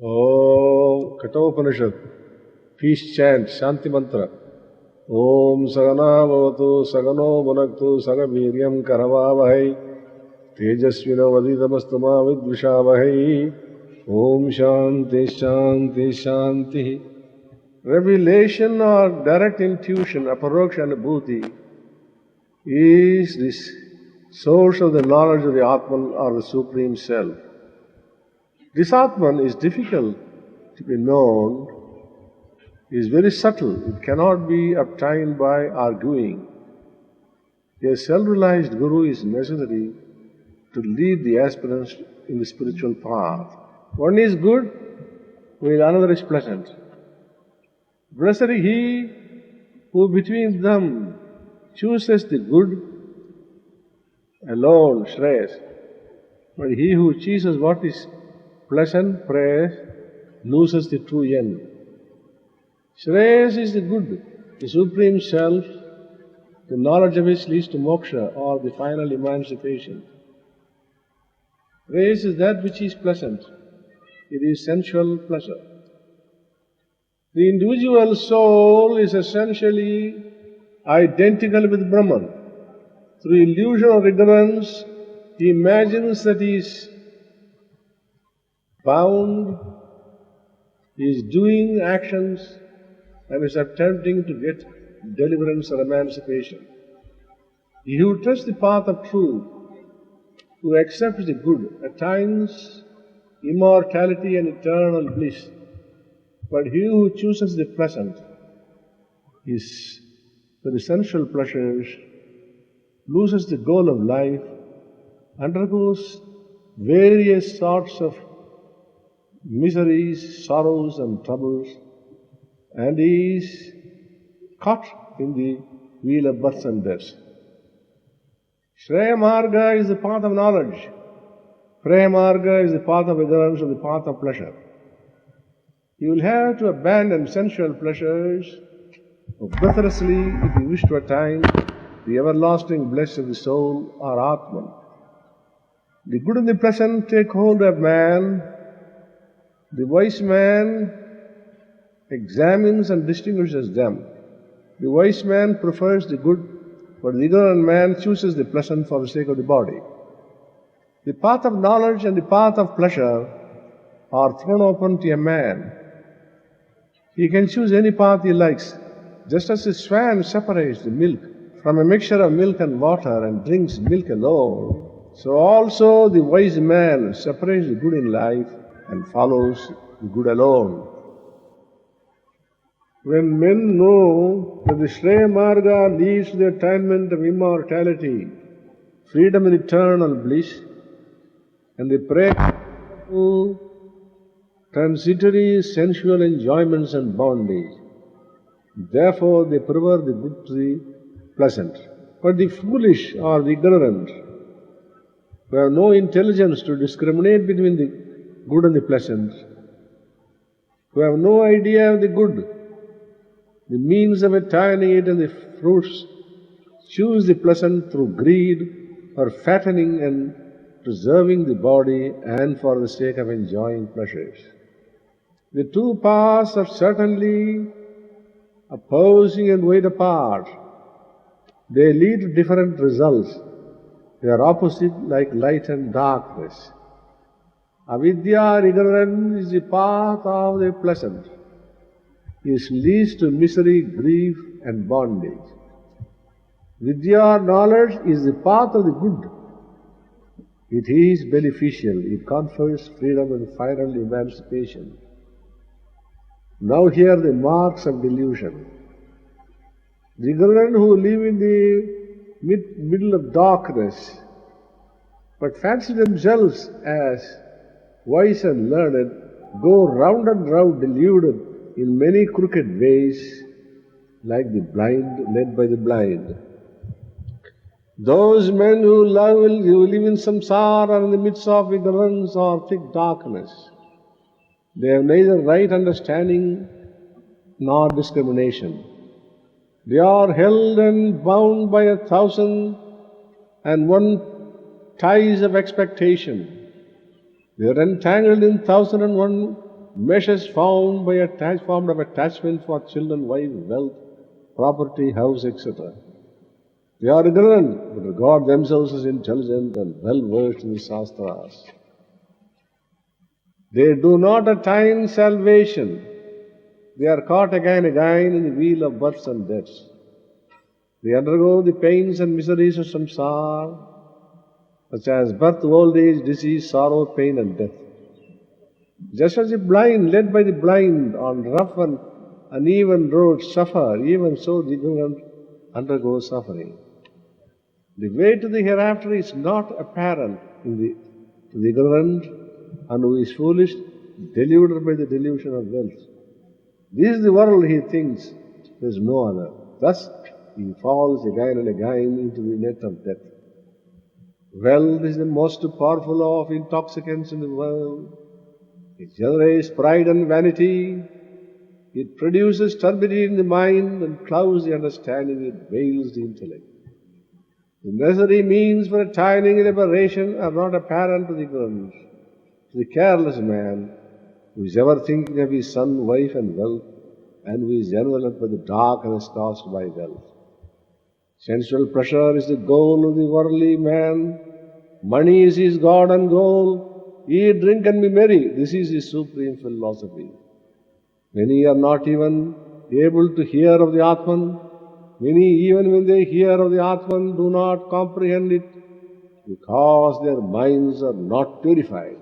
Om Katha Upanishad, peace chant, Shanti mantra. Om Sagana Bhavatu Sagano Bhunaktu Sagaviryam Karavavahai Tejasvino Vadidamastama Vidvishavahai. Om Shanti Shanti Shanti. Revelation or direct intuition, aparoksha anubhuti, is this source of the knowledge of the Atman or the Supreme Self. This Atman is difficult to be known, is very subtle, it cannot be obtained by arguing. A self-realized guru is necessary to lead the aspirants in the spiritual path. One is good, while another is pleasant. Blessed is he who between them chooses the good alone, Shreyas. But he who chooses what is pleasant, praise, loses the true end. Shreyas is the good, the Supreme Self, the knowledge of which leads to moksha or the final emancipation. Praise is that which is pleasant. It is sensual pleasure. The individual soul is essentially identical with Brahman. Through illusion or ignorance, he imagines that he is bound, he is doing actions and is attempting to get deliverance or emancipation. He who trusts the path of truth, who accepts the good, attains immortality and eternal bliss. But he who chooses the pleasant is for the sensual pleasures, loses the goal of life, undergoes various sorts of miseries, sorrows and troubles, and is caught in the wheel of births and deaths. Shreya Marga is the path of knowledge. Preya Marga is the path of ignorance or the path of pleasure. You will have to abandon sensual pleasures breathlessly if you wish to attain the everlasting bliss of the soul or Atman. The good and the pleasant take hold of man. The wise man examines and distinguishes them. The wise man prefers the good, but the ignorant man chooses the pleasant for the sake of the body. The path of knowledge and the path of pleasure are thrown open to a man. He can choose any path he likes. Just as a swan separates the milk from a mixture of milk and water and drinks milk alone, so also the wise man separates the good in life and follows the good alone. When men know that the Shreya Marga leads to the attainment of immortality, freedom and eternal bliss, and they pray to transitory sensual enjoyments and bondage, therefore they prefer the good to the pleasant. But the foolish or the ignorant, who have no intelligence to discriminate between the good and the pleasant, who have no idea of the good, the means of attaining it and the fruits, choose the pleasant through greed or fattening and preserving the body and for the sake of enjoying pleasures. The two paths are certainly opposing and wide apart. They lead to different results. They are opposite like light and darkness. Avidya or ignorance is the path of the pleasant. It leads to misery, grief and bondage. Vidya or knowledge is the path of the good. It is beneficial. It confers freedom and final emancipation. Now here the marks of delusion. The ignorant who live in the middle of darkness, but fancy themselves as wise and learned, go round and round deluded in many crooked ways, like the blind led by the blind. Those men who live in samsara are in the midst of ignorance or thick darkness. They have neither right understanding nor discrimination. They are held and bound by 1,001 ties of expectation. They are entangled in 1,001 meshes formed of attachment for children, wife, wealth, property, house, etc. They are ignorant, but regard themselves as intelligent and well versed in the Shastras. They do not attain salvation. They are caught again and again in the wheel of births and deaths. They undergo the pains and miseries of samsara, such as birth, old age, disease, sorrow, pain and death. Just as the blind, led by the blind on rough and uneven roads, suffer, even so the ignorant undergo suffering. The way to the hereafter is not apparent to the ignorant and who is foolish, deluded by the delusion of wealth. This is the world, he thinks, there is no other. Thus, he falls again and again into the net of death. Wealth is the most powerful of intoxicants in the world. It generates pride and vanity. It produces turbidity in the mind and clouds the understanding. It veils the intellect. The necessary means for attaining liberation are not apparent to the ignorant, to the careless man who is ever thinking of his son, wife and wealth, and who is enveloped by the darkness caused by wealth. Sensual pleasure is the goal of the worldly man. Money is his god and goal. Eat, drink and be merry. This is his supreme philosophy. Many are not even able to hear of the Atman. Many, even when they hear of the Atman, do not comprehend it because their minds are not purified.